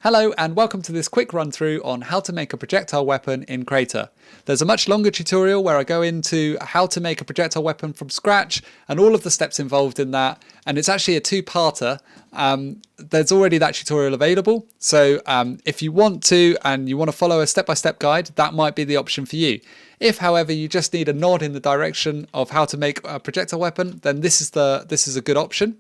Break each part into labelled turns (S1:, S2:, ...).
S1: Hello and welcome to this quick run through on how to make a projectile weapon in Crayta. There's a much longer tutorial where I go into how to make a projectile weapon from scratch and all of the steps involved in that, and it's actually a two-parter. There's already that tutorial available, so if you want to and you want to follow a step-by-step guide, that might be the option for you. If, however, you just need a nod in the direction of how to make a projectile weapon, then this is a good option.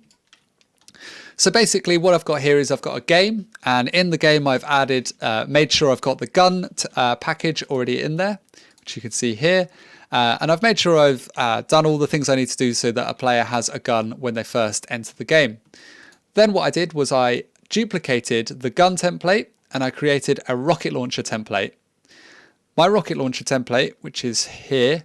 S1: So basically what I've got here is I've got a game, and in the game I've added, made sure I've got the gun package already in there, which you can see here. And I've made sure I've done all the things I need to do so that a player has a gun when they first enter the game. Then what I did was I duplicated the gun template and I created a rocket launcher template. My rocket launcher template, which is here,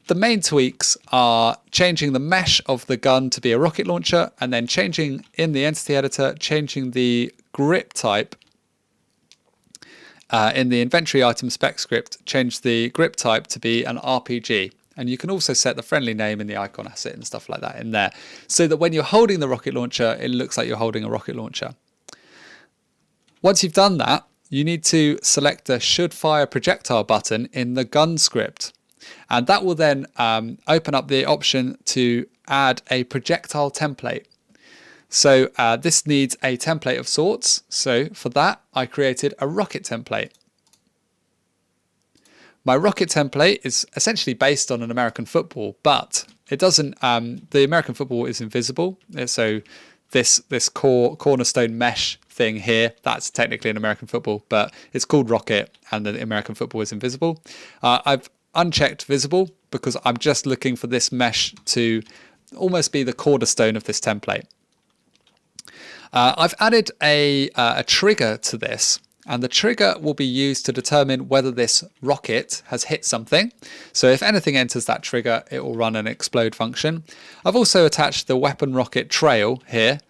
S1: the main tweaks are changing the mesh of the gun to be a rocket launcher, and then changing in the entity editor, changing the grip type in the inventory item spec script, change the grip type to be an RPG. And you can also set the friendly name and the icon asset and stuff like that in there, so that when you're holding the rocket launcher, it looks like you're holding a rocket launcher. Once you've done that, you need to select the should fire projectile button in the gun script. And that will then open up the option to add a projectile template. So this needs a template of sorts. So for that, I created a rocket template. My rocket template is essentially based on an American football, but it doesn't. The American football is invisible. So this cornerstone mesh thing here, that's technically an American football, but it's called rocket, and the American football is invisible. I've unchecked visible because I'm just looking for this mesh to almost be the cornerstone of this template. I've added a trigger to this, and the trigger will be used to determine whether this rocket has hit something. So if anything enters that trigger, it will run an explode function. I've also attached the weapon rocket trail here,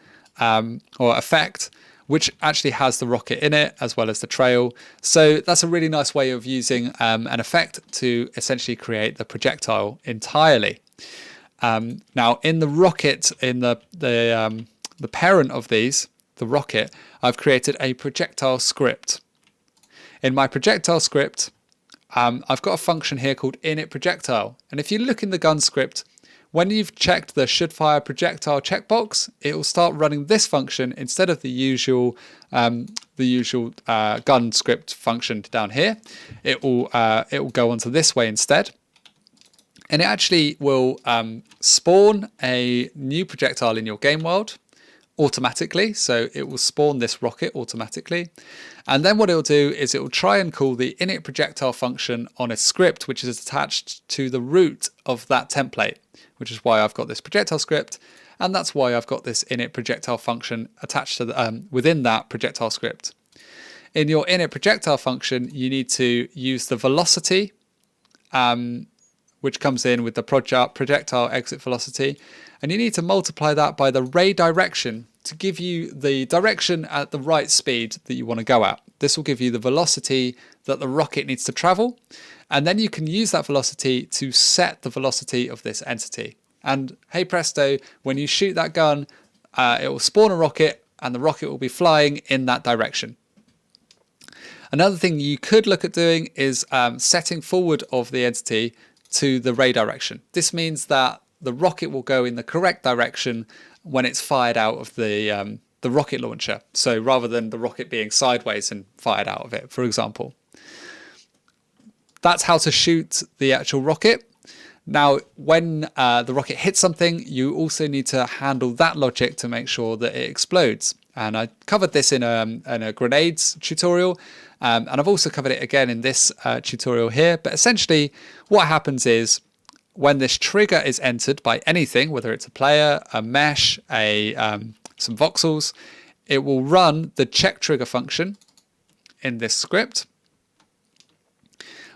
S1: or effect, which actually has the rocket in it as well as the trail. So that's a really nice way of using an effect to essentially create the projectile entirely. Now in the rocket, in the parent of these, the rocket, I've created a projectile script. In my projectile script, I've got a function here called init projectile. And if you look in the gun script, when you've checked the should fire projectile checkbox, it will start running this function instead of the usual gun script function down here. It will go onto this way instead, and it actually will spawn a new projectile in your game world automatically. So it will spawn this rocket automatically, and then what it will do is it will try and call the init projectile function on a script which is attached to the root of that template, which is why I've got this projectile script, and that's why I've got this init projectile function attached to within that projectile script. In your init projectile function, you need to use the velocity, which comes in with the projectile exit velocity, and you need to multiply that by the ray direction to give you the direction at the right speed that you want to go at. This will give you the velocity that the rocket needs to travel, and then you can use that velocity to set the velocity of this entity. And hey presto, when you shoot that gun, it will spawn a rocket, and the rocket will be flying in that direction. Another thing you could look at doing is setting forward of the entity to the ray direction. This means that the rocket will go in the correct direction when it's fired out of the rocket launcher. So rather than the rocket being sideways and fired out of it, for example. That's how to shoot the actual rocket. Now, when the rocket hits something, you also need to handle that logic to make sure that it explodes. And I covered this in a grenades tutorial, and I've also covered it again in this tutorial here. But essentially, what happens is when this trigger is entered by anything, whether it's a player, a mesh, some voxels, it will run the check trigger function in this script,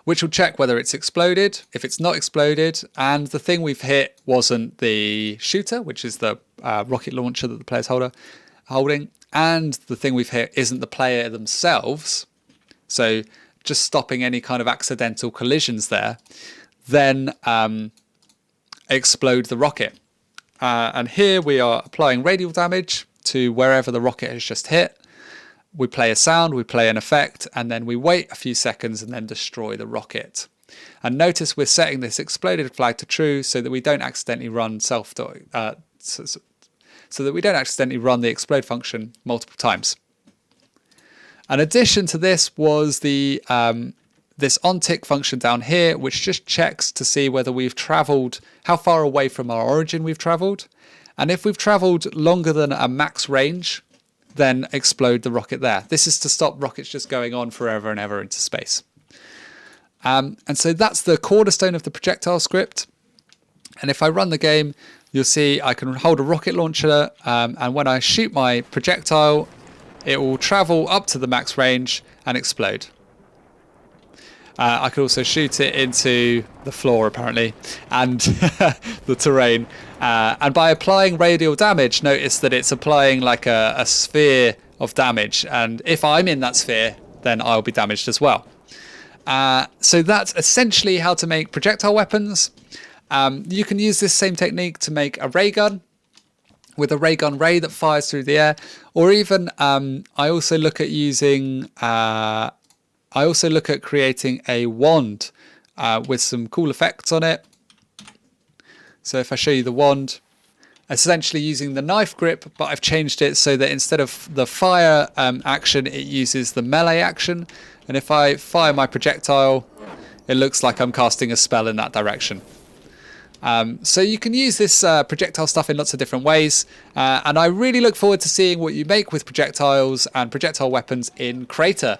S1: which will check whether it's exploded. If it's not exploded, and the thing we've hit wasn't the shooter, which is the rocket launcher that the player's holding, and the thing we've hit isn't the player themselves, so just stopping any kind of accidental collisions there, then explode the rocket. And here we are applying radial damage to wherever the rocket has just hit. we play a sound, we play an effect, and then we wait a few seconds and then destroy the rocket. And notice we're setting this exploded flag to true so that we don't accidentally run so that we don't accidentally run the explode function multiple times. An addition to this was the this onTick function down here, which just checks to see whether we've traveled, how far away from our origin we've traveled. And if we've traveled longer than a max range, then explode the rocket there. This is to stop rockets just going on forever and ever into space. And so that's the cornerstone of the projectile script. And if I run the game, you'll see I can hold a rocket launcher, and when I shoot my projectile, it will travel up to the max range and explode. I could also shoot it into the floor, apparently, and the terrain. And by applying radial damage, notice that it's applying like a sphere of damage. And if I'm in that sphere, then I'll be damaged as well. So that's essentially how to make projectile weapons. You can use this same technique to make a ray gun with a ray gun ray that fires through the air, or even I also look at creating a wand with some cool effects on it. So if I show you the wand, essentially using the knife grip, but I've changed it so that instead of the fire action, it uses the melee action. And if I fire my projectile, it looks like I'm casting a spell in that direction. So you can use this projectile stuff in lots of different ways, and I really look forward to seeing what you make with projectiles and projectile weapons in Crayta.